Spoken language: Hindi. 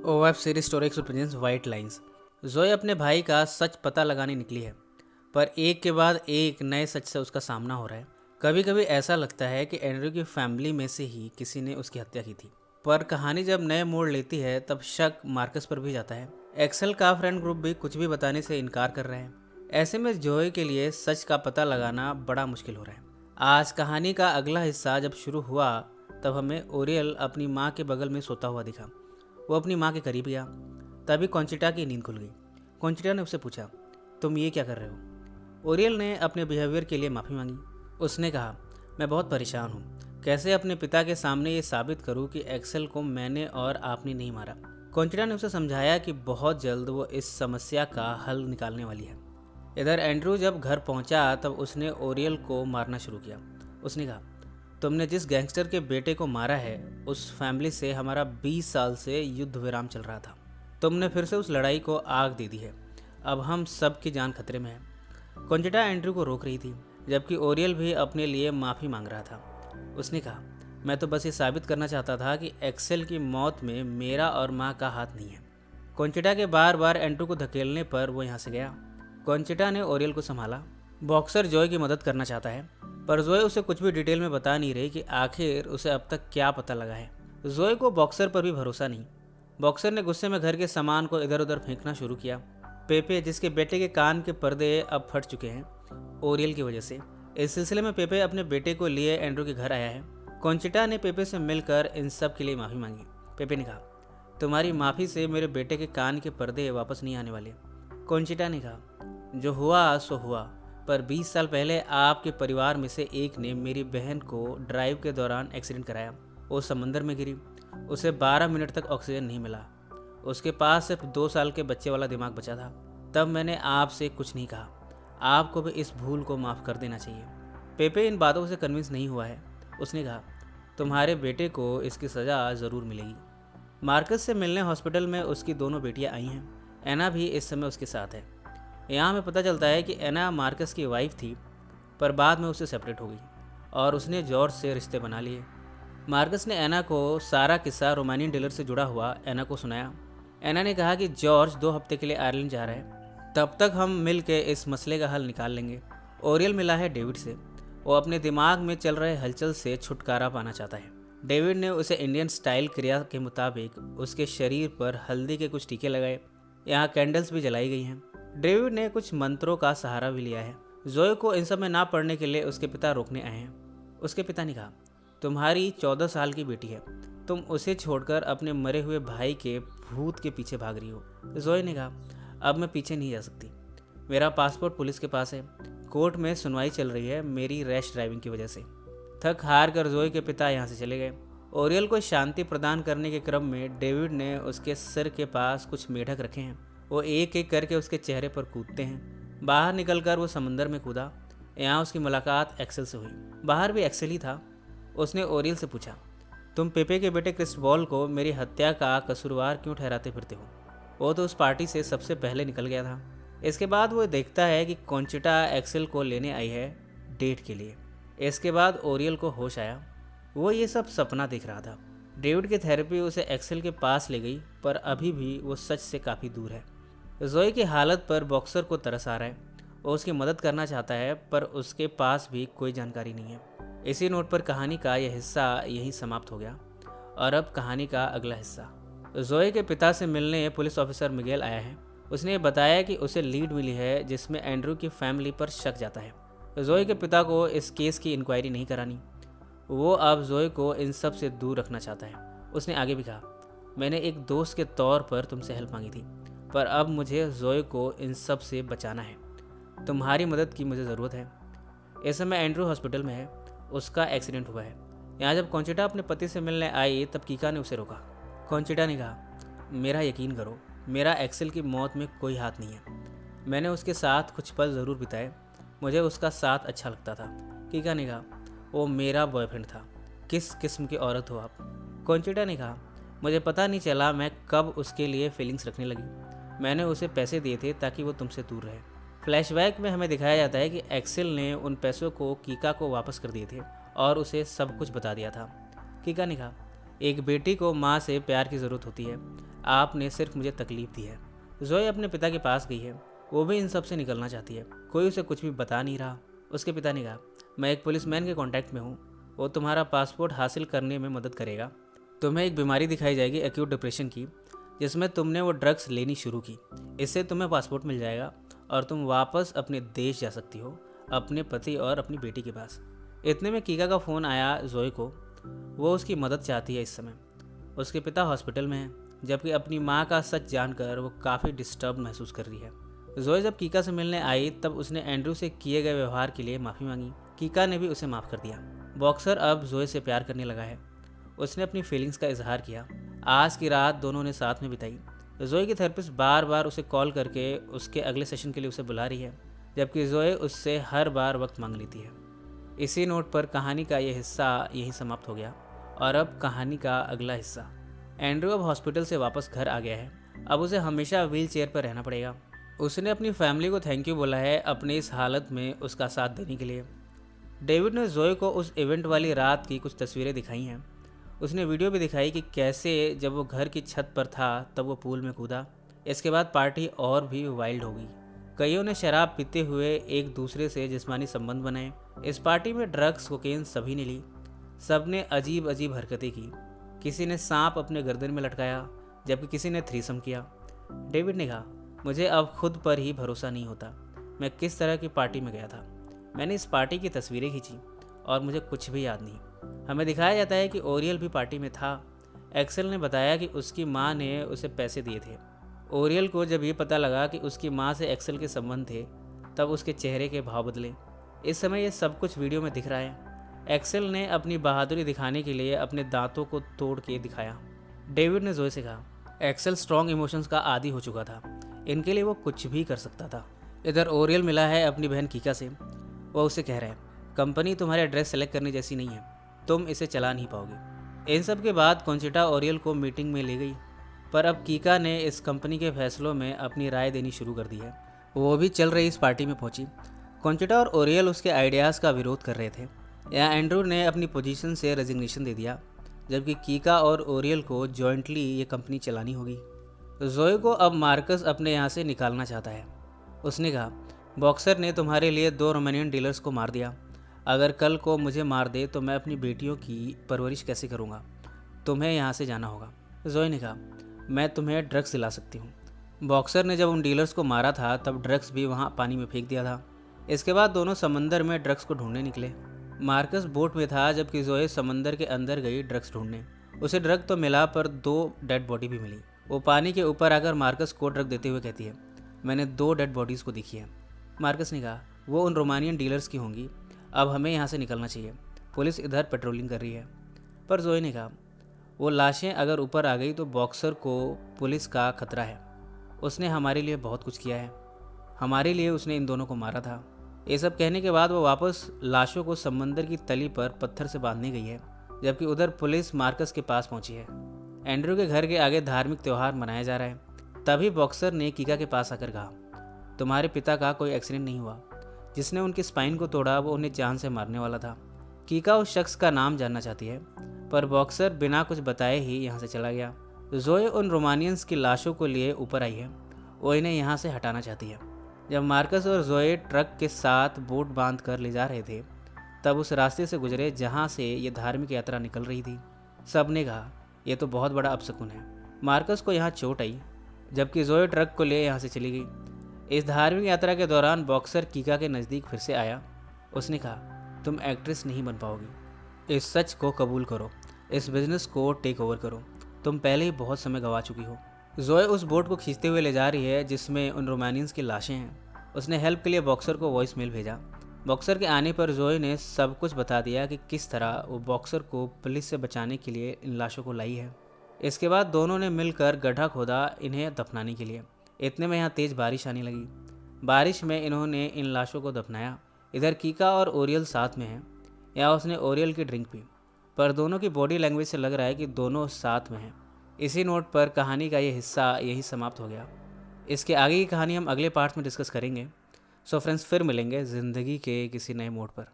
Web series story presents white lines. Joey अपने भाई का सच पता लगाने निकली है, पर एक के बाद एक नए सच से उसका सामना हो रहा है। कभी कभी ऐसा लगता है कि एंड्रयू की फैमिली में से ही किसी ने उसकी हत्या की थी, पर कहानी जब नए मोड़ लेती है तब शक मार्कस पर भी जाता है। एक्सेल का फ्रेंड ग्रुप भी कुछ भी बताने से इनकार कर रहे हैं। ऐसे में जोए के लिए सच का पता लगाना बड़ा मुश्किल हो रहा है। आज कहानी का अगला हिस्सा जब शुरू हुआ तब हमें ओरियल अपनी माँ के बगल में सोता हुआ दिखा। वो अपनी माँ के करीब गया, तभी कॉन्चिटा की नींद खुल गई। कॉन्चिटा ने उससे पूछा, तुम ये क्या कर रहे हो? ओरियल ने अपने बिहेवियर के लिए माफ़ी मांगी। उसने कहा, मैं बहुत परेशान हूँ। कैसे अपने पिता के सामने ये साबित करूँ कि एक्सेल को मैंने और आपने नहीं मारा। कॉन्चिटा ने उसे समझाया कि बहुत जल्द वो इस समस्या का हल निकालने वाली है। इधर एंड्रू जब घर पहुंचा तब उसने ओरियल को मारना शुरू किया। उसने कहा, तुमने जिस गैंगस्टर के बेटे को मारा है उस फैमिली से हमारा 20 साल से युद्ध विराम चल रहा था। तुमने फिर से उस लड़ाई को आग दे दी है। अब हम सब की जान खतरे में है। कॉन्चिटा एंड्रू को रोक रही थी, जबकि ओरियल भी अपने लिए माफ़ी मांग रहा था। उसने कहा, मैं तो बस ये साबित करना चाहता था कि एक्सेल की मौत में मेरा और माँ का हाथ नहीं है। कॉन्चिटा के बार बार एंड्रू को धकेलने पर वो यहाँ से गया। कॉन्चिटा ने ओरियल को संभाला। बॉक्सर जॉय की मदद करना चाहता है, पर जोए उसे कुछ भी डिटेल में बता नहीं रही कि आखिर उसे अब तक क्या पता लगा है। जोए को बॉक्सर पर भी भरोसा नहीं। बॉक्सर ने गुस्से में घर के सामान को इधर उधर फेंकना शुरू किया। पेपे, जिसके बेटे के कान के पर्दे अब फट चुके हैं ओरियल की वजह से, इस सिलसिले में पेपे अपने बेटे को लिए एंड्रू के घर आया है। कॉन्चिटा ने पेपे से मिलकर इन सब के लिए माफ़ी मांगी। पेपे ने कहा, तुम्हारी माफ़ी से मेरे बेटे के कान के पर्दे वापस नहीं आने वाले। कॉन्चिटा ने कहा, जो हुआ सो हुआ, पर 20 साल पहले आपके परिवार में से एक ने मेरी बहन को ड्राइव के दौरान एक्सीडेंट कराया। वो समंदर में गिरी। उसे 12 मिनट तक ऑक्सीजन नहीं मिला। उसके पास सिर्फ 2 साल के बच्चे वाला दिमाग बचा था। तब मैंने आपसे कुछ नहीं कहा। आपको भी इस भूल को माफ़ कर देना चाहिए। पेपे इन बातों से कन्विंस नहीं हुआ है। उसने कहा, तुम्हारे बेटे को इसकी सज़ा ज़रूर मिलेगी। मार्कस से मिलने हॉस्पिटल में उसकी दोनों बेटियां आई हैं। एना भी इस समय उसके साथ है। यहाँ हमें पता चलता है कि एना मार्कस की वाइफ थी, पर बाद में उससे सेपरेट हो गई और उसने जॉर्ज से रिश्ते बना लिए। मार्कस ने एना को सारा किस्सा रोमानियन डीलर से जुड़ा हुआ एना को सुनाया। एना ने कहा कि जॉर्ज 2 हफ्ते के लिए आयरलैंड जा रहा है, तब तक हम मिल के इस मसले का हल निकाल लेंगे। ओरियल मिला है डेविड से। वो अपने दिमाग में चल रहे हलचल से छुटकारा पाना चाहता है। डेविड ने उसे इंडियन स्टाइल क्रिया के मुताबिक उसके शरीर पर हल्दी के कुछ टीके लगाए। यहाँ कैंडल्स भी जलाई गई हैं। डेविड ने कुछ मंत्रों का सहारा भी लिया है। जोए को इन सब में ना पढ़ने के लिए उसके पिता रोकने आए हैं। उसके पिता ने कहा, तुम्हारी 14 साल की बेटी है, तुम उसे छोड़कर अपने मरे हुए भाई के भूत के पीछे भाग रही हो। जोए ने कहा, अब मैं पीछे नहीं जा सकती। मेरा पासपोर्ट पुलिस के पास है। कोर्ट में सुनवाई चल रही है मेरी रैश ड्राइविंग की वजह से। थक हार कर जोए के पिता यहाँ से चले गए। ओरियल को शांति प्रदान करने के क्रम में डेविड ने उसके सिर के पास कुछ मेढक रखे हैं। वो एक एक करके उसके चेहरे पर कूदते हैं। बाहर निकलकर वो समंदर में कूदा। यहाँ उसकी मुलाकात एक्सेल से हुई। बाहर भी एक्सेल ही था। उसने ओरियल से पूछा, तुम पेपे के बेटे क्रिस्टबॉल को मेरी हत्या का कसूरवार क्यों ठहराते फिरते हो? वो तो उस पार्टी से सबसे पहले निकल गया था। इसके बाद वो देखता है कि कॉन्चिटा एक्सेल को लेने आई है डेट के लिए। इसके बाद ओरियल को होश आया। वो ये सब सपना देख रहा था। डेविड की थेरेपी उसे एक्सेल के पास ले गई, पर अभी भी वो सच से काफ़ी दूर है। जोए की हालत पर बॉक्सर को तरस आ रहा है। वो उसकी मदद करना चाहता है, पर उसके पास भी कोई जानकारी नहीं है। इसी नोट पर कहानी का यह हिस्सा यहीं समाप्त हो गया। और अब कहानी का अगला हिस्सा। जोए के पिता से मिलने पुलिस ऑफिसर मिगेल आया है। उसने बताया कि उसे लीड मिली है जिसमें एंड्रू की फैमिली पर शक जाता है। जोए के पिता को इस केस की इंक्वायरी नहीं करानी। वो अब जोए को इन सब से दूर रखना चाहता है। उसने आगे भी कहा, मैंने एक दोस्त के तौर पर तुमसे हेल्प मांगी थी, पर अब मुझे जोए को इन सब से बचाना है। तुम्हारी मदद की मुझे ज़रूरत है। इस समय एंड्रू हॉस्पिटल में है। उसका एक्सीडेंट हुआ है। यहाँ जब कॉन्चिटा अपने पति से मिलने आई तब कीका ने उसे रोका। कॉन्चिटा ने कहा, मेरा यकीन करो, मेरा एक्सेल की मौत में कोई हाथ नहीं है। मैंने उसके साथ कुछ पल ज़रूर बिताए। मुझे उसका साथ अच्छा लगता था। कीका ने कहा, वो मेरा बॉयफ्रेंड था। किस किस्म की औरत हो आप? कॉन्चिटा ने कहा, मुझे पता नहीं चला मैं कब उसके लिए फीलिंग्स रखने लगी। मैंने उसे पैसे दिए थे ताकि वो तुमसे दूर रहे। फ्लैशबैक में हमें दिखाया जाता है कि एक्सेल ने उन पैसों को कीका को वापस कर दिए थे और उसे सब कुछ बता दिया था। कीका ने कहा, एक बेटी को माँ से प्यार की ज़रूरत होती है, आपने सिर्फ मुझे तकलीफ दी है। जोए अपने पिता के पास गई है, वो भी इन सब से निकलना चाहती है। कोई उसे कुछ भी बता नहीं रहा। उसके पिता ने कहा, मैं एक पुलिसमैन के कांटेक्ट में हूँ, वो तुम्हारा पासपोर्ट हासिल करने में मदद करेगा। तुम्हें एक बीमारी दिखाई जाएगी एक्यूट डिप्रेशन की, जिसमें तुमने वो ड्रग्स लेनी शुरू की। इससे तुम्हें पासपोर्ट मिल जाएगा और तुम वापस अपने देश जा सकती हो, अपने पति और अपनी बेटी के पास। इतने में कीका का फ़ोन आया जोए को। वो उसकी मदद चाहती है। इस समय उसके पिता हॉस्पिटल में हैं, जबकि अपनी माँ का सच जानकर वो काफ़ी डिस्टर्ब महसूस कर रही है। जोए जब कीका से मिलने आई तब उसने एंड्रू से किए गए व्यवहार के लिए माफ़ी मांगी। कीका ने भी उसे माफ़ कर दिया। बॉक्सर अब जोए से प्यार करने लगा है। उसने अपनी फीलिंग्स का इजहार किया। आज की रात दोनों ने साथ में बिताई। जोए की थेरेपिस्ट बार बार उसे कॉल करके उसके अगले सेशन के लिए उसे बुला रही है, जबकि जोए उससे हर बार वक्त मांग लेती है। इसी नोट पर कहानी का यह हिस्सा यहीं समाप्त हो गया और अब कहानी का अगला हिस्सा। एंड्रू अब हॉस्पिटल से वापस घर आ गया है। अब उसे हमेशा व्हील चेयर पर रहना पड़ेगा। उसने अपनी फैमिली को थैंक यू बोला है अपने इस हालत में उसका साथ देने के लिए। डेविड ने जोए को उस इवेंट वाली रात की कुछ तस्वीरें दिखाई हैं। उसने वीडियो भी दिखाई कि कैसे जब वो घर की छत पर था तब वो पूल में कूदा। इसके बाद पार्टी और भी वाइल्ड हो गई। कईयों ने शराब पीते हुए एक दूसरे से जिस्मानी संबंध बनाए। इस पार्टी में ड्रग्स कोकेन सभी ने ली। सब ने अजीब अजीब हरकतें की। किसी ने सांप अपने गर्दन में लटकाया, जबकि किसी ने थ्रीसम किया। डेविड ने कहा, मुझे अब खुद पर ही भरोसा नहीं होता। मैं किस तरह की पार्टी में गया था। मैंने इस पार्टी की तस्वीरें खींची और मुझे कुछ भी याद नहीं। हमें दिखाया जाता है कि ओरियल भी पार्टी में था। एक्सेल ने बताया कि उसकी माँ ने उसे पैसे दिए थे। ओरियल को जब ये पता लगा कि उसकी माँ से एक्सेल के संबंध थे, तब उसके चेहरे के भाव बदले। इस समय ये सब कुछ वीडियो में दिख रहा है। एक्सेल ने अपनी बहादुरी दिखाने के लिए अपने दांतों को तोड़ के दिखाया। डेविड ने जोए से कहा, एक्सेल स्ट्रॉन्ग इमोशंस का आदी हो चुका था। इनके लिए वो कुछ भी कर सकता था। इधर ओरियल मिला है अपनी बहन कीका से। वो उसे कह रहा है, कंपनी तुम्हारे एड्रेस सेलेक्ट करने जैसी नहीं है, तुम इसे चला नहीं पाओगे। इन सब के बाद कॉन्चिटा ओरियल को मीटिंग में ले गई, पर अब कीका ने इस कंपनी के फैसलों में अपनी राय देनी शुरू कर दी है। वो भी चल रही इस पार्टी में पहुंची। कॉन्चिटा और ओरियल उसके आइडियाज़ का विरोध कर रहे थे। यहाँ एंड्रू ने अपनी पोजीशन से रेजिग्नेशन दे दिया, जबकि कीका और ओरियल को जॉइंटली ये कंपनी चलानी होगी। जोए को अब मार्कस अपने यहाँ से निकालना चाहता है। उसने कहा, बॉक्सर ने तुम्हारे लिए 2 रोमानियन डीलर्स को मार दिया। अगर कल को मुझे मार दे तो मैं अपनी बेटियों की परवरिश कैसे करूँगा। तुम्हें यहाँ से जाना होगा। जोए ने कहा, मैं तुम्हें ड्रग्स दिला सकती हूँ। बॉक्सर ने जब उन डीलर्स को मारा था तब ड्रग्स भी वहाँ पानी में फेंक दिया था। इसके बाद दोनों समंदर में ड्रग्स को ढूंढने निकले। मार्कस बोट में था, जबकि जोए समंदर के अंदर गई ड्रग्स ढूंढने। उसे ड्रग तो मिला, पर 2 डेड बॉडी भी मिली। वो पानी के ऊपर आकर मार्कस को ड्रग देते हुए कहती है, मैंने 2 डेड बॉडीज़ को देखी है। मार्कस ने कहा, वो उन रोमानियन डीलर्स की होंगी। अब हमें यहाँ से निकलना चाहिए। पुलिस इधर पेट्रोलिंग कर रही है। पर जोए ने कहा, वो लाशें अगर ऊपर आ गई तो बॉक्सर को पुलिस का खतरा है। उसने हमारे लिए बहुत कुछ किया है। हमारे लिए उसने इन दोनों को मारा था। ये सब कहने के बाद वो वापस लाशों को समंदर की तली पर पत्थर से बांधने गई है, जबकि उधर पुलिस मार्कस के पास पहुंची है। एंड्रू के घर के आगे धार्मिक त्यौहार मनाया जा रहा है। तभी बॉक्सर ने कीका के पास आकर कहा, तुम्हारे पिता का कोई एक्सीडेंट नहीं हुआ। जिसने उनकी स्पाइन को तोड़ा वो उन्हें जान से मारने वाला था। कीका उस शख्स का नाम जानना चाहती है, पर बॉक्सर बिना कुछ बताए ही यहाँ से चला गया। जोए उन रोमानियंस की लाशों को लिए ऊपर आई है। वो इन्हें यहाँ से हटाना चाहती है। जब मार्कस और जोए ट्रक के साथ बोट बांध कर ले जा रहे थे, तब उस रास्ते से गुजरे जहाँ से ये धार्मिक यात्रा निकल रही थी। सब ने कहा, यह तो बहुत बड़ा अपशकुन है। मार्कस को यहाँ चोट आई, जबकि जोए ट्रक को ले यहाँ से चली गई। इस धार्मिक यात्रा के दौरान बॉक्सर कीका के नज़दीक फिर से आया। उसने कहा, तुम एक्ट्रेस नहीं बन पाओगी। इस सच को कबूल करो। इस बिजनेस को टेक ओवर करो। तुम पहले ही बहुत समय गंवा चुकी हो। जोए उस बोट को खींचते हुए ले जा रही है जिसमें उन रोमानियंस की लाशें हैं। उसने हेल्प के लिए बॉक्सर को वॉइस मेल भेजा। बॉक्सर के आने पर जोए ने सब कुछ बता दिया कि किस तरह वो बॉक्सर को पुलिस से बचाने के लिए इन लाशों को लाई है। इसके बाद दोनों ने मिलकर गड्ढा खोदा इन्हें दफनाने के लिए। इतने में यहाँ तेज़ बारिश आने लगी। बारिश में इन्होंने इन लाशों को दफनाया। इधर कीका और ओरियल साथ में हैं। यहाँ उसने ओरियल की ड्रिंक पी, पर दोनों की बॉडी लैंग्वेज से लग रहा है कि दोनों साथ में हैं। इसी नोट पर कहानी का ये हिस्सा यही समाप्त हो गया। इसके आगे की कहानी हम अगले पार्ट में डिस्कस करेंगे। सो फ्रेंड्स, फिर मिलेंगे ज़िंदगी के किसी नए मोड़ पर।